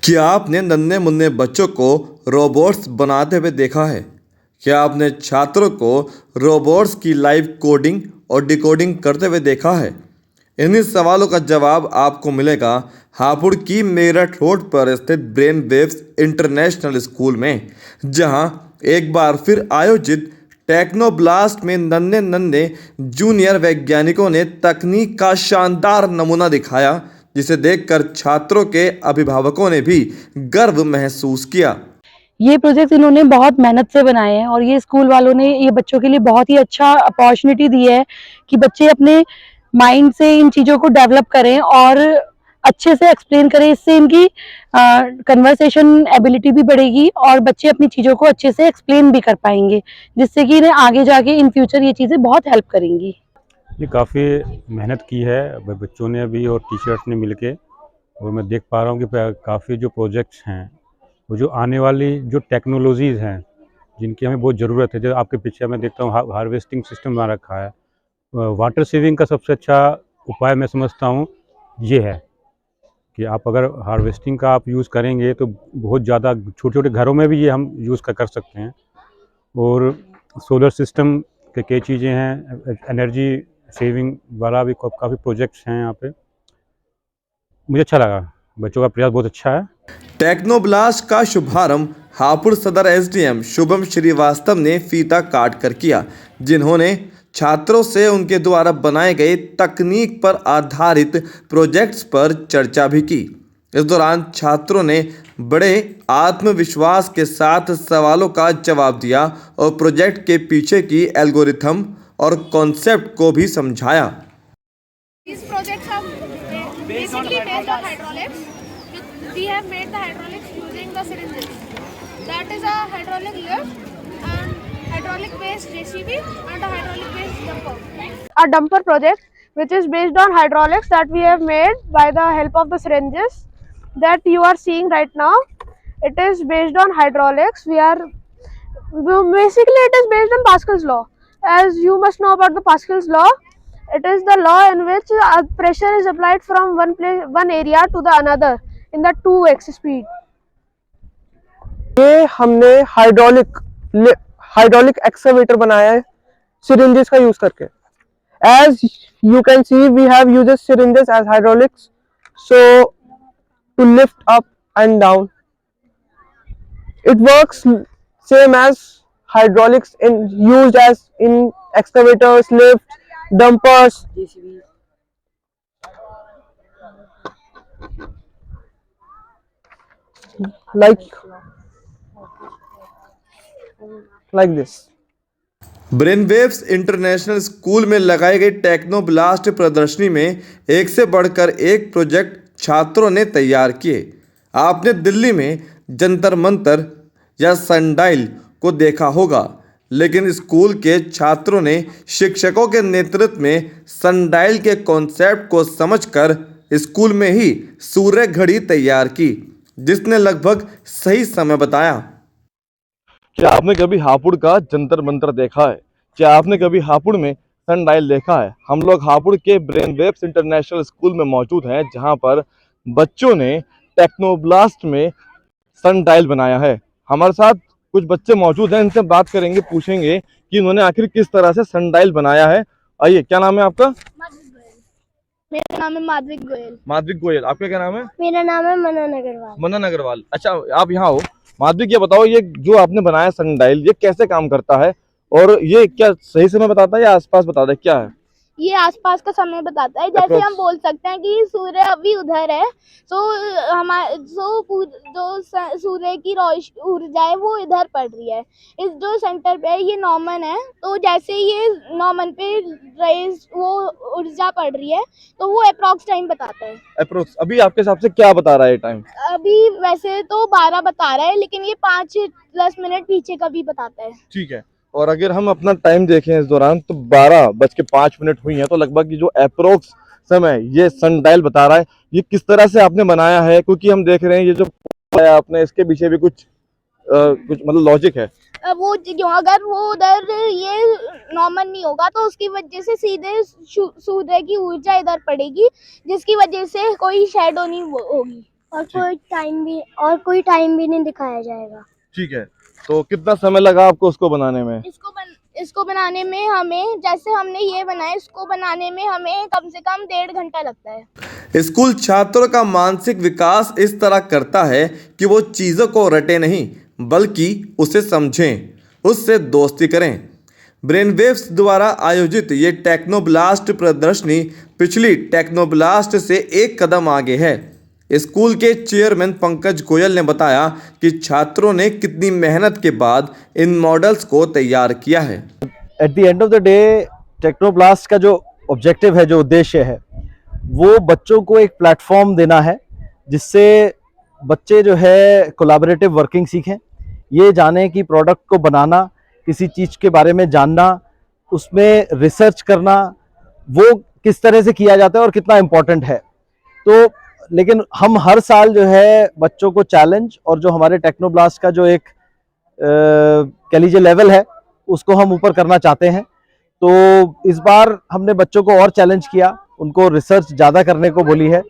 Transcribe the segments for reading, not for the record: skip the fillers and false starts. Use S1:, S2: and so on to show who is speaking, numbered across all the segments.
S1: क्या आपने नन्हे मुन्ने बच्चों को रोबोट्स बनाते हुए देखा है? क्या आपने छात्रों को रोबोट्स की लाइव कोडिंग और डिकोडिंग करते हुए देखा है? इन्हीं सवालों का जवाब आपको मिलेगा हापुड़ की मेरठ रोड पर स्थित ब्रेन वेव्स इंटरनेशनल स्कूल में, जहां एक बार फिर आयोजित टेक्नोब्लास्ट में नन्हे नन्हे जूनियर वैज्ञानिकों ने तकनीक का शानदार नमूना दिखाया, जिसे देखकर छात्रों के अभिभावकों ने भी गर्व महसूस किया।
S2: ये प्रोजेक्ट इन्होंने बहुत मेहनत से बनाए हैं और ये स्कूल वालों ने ये बच्चों के लिए बहुत ही अच्छा अपॉर्चुनिटी दी है कि बच्चे अपने माइंड से इन चीज़ों को डेवलप करें और अच्छे से एक्सप्लेन करें। इससे इनकी कन्वर्सेशन एबिलिटी भी बढ़ेगी और बच्चे अपनी चीज़ों को अच्छे से एक्सप्लेन भी कर पाएंगे, जिससे कि इन्हें आगे जाके इन फ्यूचर ये चीज़ें बहुत हेल्प करेंगी।
S3: ये काफ़ी मेहनत की है बच्चों ने भी और टीचर्स ने मिलके, और मैं देख पा रहा हूँ कि काफ़ी जो प्रोजेक्ट्स हैं वो जो आने वाली जो टेक्नोलॉजीज़ हैं जिनकी हमें बहुत ज़रूरत है। जो आपके पीछे मैं देखता हूँ हार्वेस्टिंग सिस्टम बना रखा है। वाटर सेविंग का सबसे अच्छा उपाय मैं समझता हूँ ये है कि आप अगर हार्वेस्टिंग का आप यूज़ करेंगे तो बहुत ज़्यादा छोटे छोटे घरों में भी ये हम यूज़ कर सकते हैं। और सोलर सिस्टम के कई चीज़ें हैं, एनर्जी सेविंग वाला भी काफ़ी प्रोजेक्ट्स हैं यहाँ पे। मुझे अच्छा लगा, बच्चों का प्रयास बहुत अच्छा है।
S1: टेक्नोब्लास्ट का शुभारंभ हापुड़ सदर एसडीएम शुभम श्रीवास्तव ने फीता काट कर किया, जिन्होंने छात्रों से उनके द्वारा बनाए गए तकनीक पर आधारित प्रोजेक्ट्स पर चर्चा भी की। इस दौरान छात्रों ने बड़े आत्मविश्वास के साथ सवालों का जवाब दिया और प्रोजेक्ट के पीछे की एल्गोरिथम और कॉन्सेप्ट को भी समझाया।
S4: These projects are basically based on hydraulics. We have made the hydraulics using the syringes. That is a hydraulic lift and hydraulic based JCB and a hydraulic based dumper. A dumper project which is based on hydraulics that we have made by the help of the syringes that you are seeing right now. It is based on hydraulics. Basically it is based on Pascal's law. As you must know about the Pascal's law, it is the law in which pressure is applied from one area to the another in the 2x speed.
S5: ये हमने hydraulic excavator बनाया है syringes का use करके। As you can see, we have used syringes as hydraulics, so to lift up and down. It works same as hydraulics used as in excavators, lifts, dumpers. Like this.
S1: Brainwaves International School में लगाई गई टेक्नोब्लास्ट प्रदर्शनी में एक से बढ़कर एक project छात्रों ने तैयार किए। आपने दिल्ली में जंतर मंतर या सनडाइल को देखा होगा, लेकिन स्कूल के छात्रों ने शिक्षकों के नेतृत्व में सनडाइल के कॉन्सेप्ट को समझकर स्कूल में ही सूर्य घड़ी तैयार की, जिसने लगभग सही समय बताया।
S6: क्या आपने कभी हापुड़ का जंतर मंतर देखा है? क्या आपने कभी हापुड़ में सनडाइल देखा है? हम लोग हापुड़ के ब्रेनवेव्स इंटरनेशनल स्कूल में मौजूद हैं, जहां पर बच्चों ने टेक्नोब्लास्ट में सनडाइल बनाया है। हमारे साथ कुछ बच्चे मौजूद हैं, इनसे बात करेंगे, पूछेंगे कि इन्होंने आखिर किस तरह से सनडाइल बनाया है। आइए, क्या नाम है आपका?
S4: मेरा नाम है माधविक गोयल।
S6: माधविक गोयल। आपका क्या नाम है?
S4: मेरा नाम है मनन अग्रवाल।
S6: मनन अग्रवाल। अच्छा, आप यहाँ हो। माधविक, ये बताओ, ये जो आपने बनाया सनडाइल, ये कैसे काम करता है और ये क्या सही समय बताता है या आसपास बताता है, क्या है?
S4: ये आसपास का समय बताता है। जैसे हम बोल सकते हैं कि सूर्य अभी उधर है, तो जो सूर्य की ऊर्जा है वो इधर पड़ रही है। इस जो सेंटर पे है ये नॉर्मन है, तो जैसे ये नॉर्मन पे रेज वो ऊर्जा पड़ रही है तो वो अप्रॉक्स टाइम बताता है।
S6: अप्रोक्स अभी आपके हिसाब से क्या बता रहा है टाइम?
S4: अभी वैसे तो 12 बता रहा है, लेकिन ये 5-10 मिनट पीछे का भी बताता है।
S6: ठीक है। और अगर हम अपना टाइम देखें इस दौरान तो 12:05 हुई है, तो लगभग जो अप्रोक्स समय ये सनडाइल बता रहा है। ये किस तरह से आपने बनाया है? क्योंकि हम देख रहे हैं ये जो आपने, इसके पीछे भी कुछ मतलब लॉजिक है।
S7: वो अगर वो उधर ये नॉर्मल नहीं होगा तो उसकी वजह से सीधे सूर्य की ऊर्जा इधर पड़ेगी, जिसकी वजह से कोई शैडो नहीं होगी और कोई टाइम भी नहीं दिखाया जाएगा।
S6: ठीक है, तो कितना समय लगा आपको उसको बनाने में?
S7: इसको बनाने में हमें, जैसे हमने ये बनाया, इसको बनाने में हमें कम से कम 1.5 घंटा लगता है।
S1: स्कूल छात्रों का मानसिक विकास इस तरह करता है कि वो चीज़ों को रटे नहीं बल्कि उसे समझें, उससे दोस्ती करें। ब्रेनवेव्स द्वारा आयोजित ये टेक्नोब्लास्ट प्रदर्शनी पिछली टेक्नोब्लास्ट से एक कदम आगे है। स्कूल के चेयरमैन पंकज गोयल ने बताया कि छात्रों ने कितनी मेहनत के बाद इन मॉडल्स को तैयार किया है।
S8: At the end of the day Technoblast का जो ऑब्जेक्टिव है, जो उद्देश्य है, वो बच्चों को एक प्लेटफॉर्म देना है जिससे बच्चे जो है कोलैबोरेटिव वर्किंग सीखें, ये जाने कि प्रोडक्ट को बनाना, किसी चीज़ के बारे में जानना, उसमें रिसर्च करना, वो किस तरह से किया जाता है और कितना इम्पोर्टेंट है। तो लेकिन हम हर साल जो है बच्चों को चैलेंज, और जो हमारे टेक्नोब्लास्ट का जो एक कह लीजिए लेवल है, उसको हम ऊपर करना चाहते हैं। तो इस बार हमने बच्चों को और चैलेंज किया, उनको रिसर्च ज़्यादा करने को बोली है,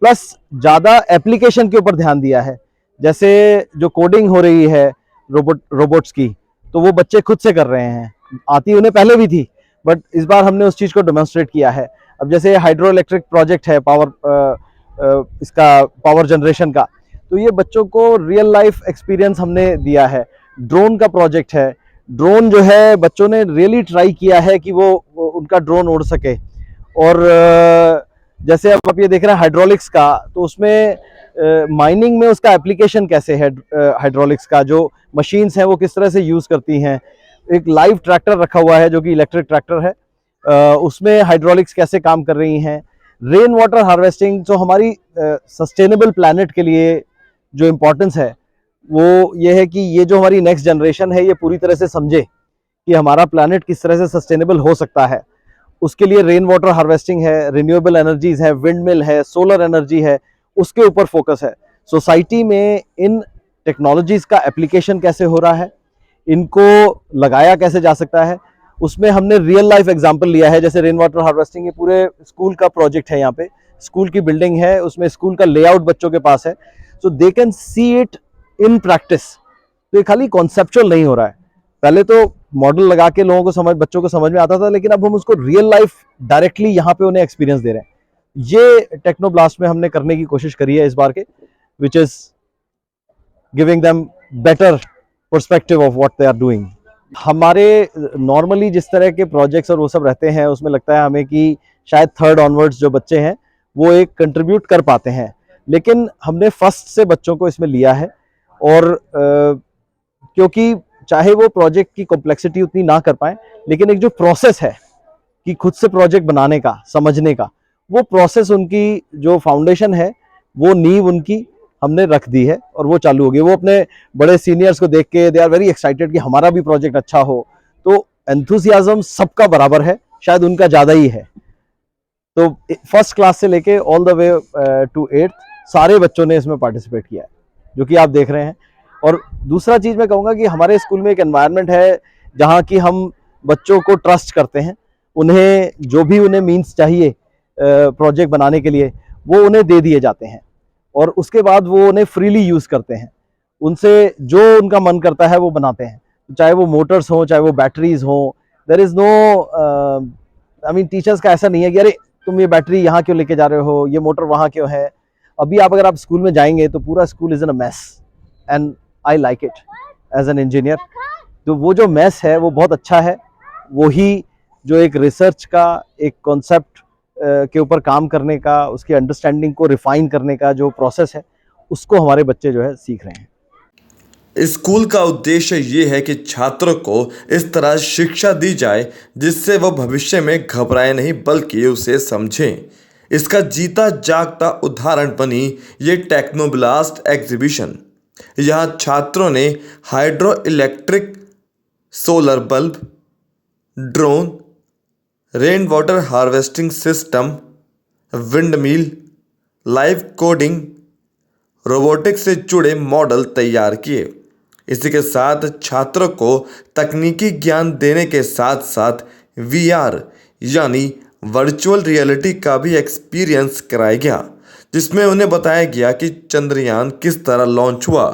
S8: प्लस ज़्यादा एप्लीकेशन के ऊपर ध्यान दिया है। जैसे जो कोडिंग हो रही है रोबोट्स की, तो वो बच्चे खुद से कर रहे हैं, आती उन्हें पहले भी थी, बट इस बार हमने उस चीज़ को डेमोन्स्ट्रेट किया है। अब जैसे हाइड्रो इलेक्ट्रिक प्रोजेक्ट है, इसका पावर जनरेशन का, तो ये बच्चों को रियल लाइफ एक्सपीरियंस हमने दिया है। ड्रोन का प्रोजेक्ट है, ड्रोन जो है बच्चों ने रियली ट्राई किया है कि वो उनका ड्रोन उड़ सके। और जैसे अब आप ये देख रहे हैं हाइड्रोलिक्स का, तो उसमें माइनिंग में उसका एप्लीकेशन कैसे है, हाइड्रोलिक्स का जो मशीन्स हैं वो किस तरह से यूज़ करती हैं। एक लाइव ट्रैक्टर रखा हुआ है जो कि इलेक्ट्रिक ट्रैक्टर है, उसमें हाइड्रोलिक्स कैसे काम कर रही हैं। रेन वाटर हार्वेस्टिंग, जो हमारी सस्टेनेबल प्लैनेट के लिए जो इम्पोर्टेंस है, वो ये है कि ये जो हमारी नेक्स्ट जनरेशन है ये पूरी तरह से समझे कि हमारा प्लैनेट किस तरह से सस्टेनेबल हो सकता है। उसके लिए रेन वाटर हार्वेस्टिंग है, रिन्यूएबल एनर्जीज है, विंड मिल है, सोलर एनर्जी है, उसके ऊपर फोकस है। सोसाइटी में इन टेक्नोलॉजीज़ का एप्लीकेशन कैसे हो रहा है, इनको लगाया कैसे जा सकता है, उसमें हमने रियल लाइफ एग्जांपल लिया है। जैसे रेन वाटर हार्वेस्टिंग, ये पूरे स्कूल का प्रोजेक्ट है, यहाँ पे स्कूल की बिल्डिंग है, उसमें स्कूल का लेआउट बच्चों के पास है, so they can see it in practice. तो ये खाली कॉन्सेप्चुअल नहीं हो रहा है। पहले तो मॉडल लगा के लोगों को बच्चों को समझ में आता था, लेकिन अब हम उसको रियल लाइफ डायरेक्टली यहाँ पे उन्हें एक्सपीरियंस दे रहे हैं। ये टेक्नोब्लास्ट में हमने करने की कोशिश करी है इस बार के, which is giving them better perspective of what they are doing. हमारे नॉर्मली जिस तरह के प्रोजेक्ट्स और वो सब रहते हैं, उसमें लगता है हमें कि शायद थर्ड ऑनवर्ड्स जो बच्चे हैं वो एक कंट्रीब्यूट कर पाते हैं, लेकिन हमने फर्स्ट से बच्चों को इसमें लिया है। और क्योंकि चाहे वो प्रोजेक्ट की कॉम्प्लेक्सिटी उतनी ना कर पाए, लेकिन एक जो प्रोसेस है कि खुद से प्रोजेक्ट बनाने का, समझने का, वो प्रोसेस, उनकी जो फाउंडेशन है, वो नींव उनकी हमने रख दी है और वो चालू हो गई। वो अपने बड़े सीनियर्स को देख के दे आर वेरी एक्साइटेड कि हमारा भी प्रोजेक्ट अच्छा हो। तो एंथुसियाज्म सबका बराबर है, शायद उनका ज़्यादा ही है। तो फर्स्ट क्लास से लेके all the way to 8th सारे बच्चों ने इसमें पार्टिसिपेट किया है, जो कि आप देख रहे हैं। और दूसरा चीज़ मैं कहूँगा कि हमारे स्कूल में एक एनवायरनमेंट है जहाँ की हम बच्चों को ट्रस्ट करते हैं। उन्हें जो भी उन्हें मीन्स चाहिए प्रोजेक्ट बनाने के लिए, वो उन्हें दे दिए जाते हैं और उसके बाद वो उन्हें फ्रीली यूज़ करते हैं। उनसे जो उनका मन करता है वो बनाते हैं, चाहे वो मोटर्स हों, चाहे वो बैटरीज हों। There is no I mean teachers का ऐसा नहीं है कि अरे तुम ये बैटरी यहाँ क्यों लेके जा रहे हो, ये मोटर वहाँ क्यों है। अभी आप अगर आप स्कूल में जाएंगे तो पूरा school is in a mess, and I like it as an engineer. तो वो जो मैस है वो बहुत अच्छा है। वही जो एक रिसर्च का, एक कॉन्सेप्ट के ऊपर काम करने का, उसकी अंडरस्टैंडिंग को रिफाइन करने का जो प्रोसेस है, उसको हमारे बच्चे जो है सीख रहे हैं।
S1: स्कूल का उद्देश्य ये है कि छात्रों को इस तरह शिक्षा दी जाए जिससे वो भविष्य में घबराए नहीं बल्कि उसे समझें। इसका जीता जागता उदाहरण बनी ये टेक्नोब्लास्ट एग्जीबिशन। यहाँ छात्रों ने hydro electric, solar bulb, drone, rain water harvesting system, wind mill, live coding, robotics से जुड़े मॉडल तैयार किए। इसी के साथ छात्रों को तकनीकी ज्ञान देने के साथ साथ VR यानी वर्चुअल रियलिटी का भी एक्सपीरियंस कराया गया, जिसमें उन्हें बताया गया कि चंद्रयान किस तरह लॉन्च हुआ,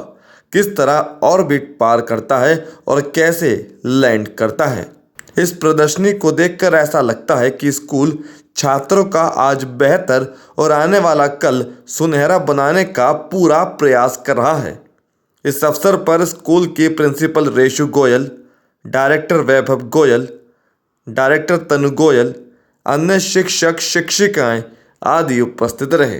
S1: किस तरह ऑर्बिट पार करता है और कैसे लैंड करता है। इस प्रदर्शनी को देखकर ऐसा लगता है कि स्कूल छात्रों का आज बेहतर और आने वाला कल सुनहरा बनाने का पूरा प्रयास कर रहा है। इस अवसर पर स्कूल की प्रिंसिपल रेशु गोयल, डायरेक्टर वैभव गोयल, डायरेक्टर तनु गोयल, अन्य शिक्षक शिक्षिकाएं आदि उपस्थित रहे।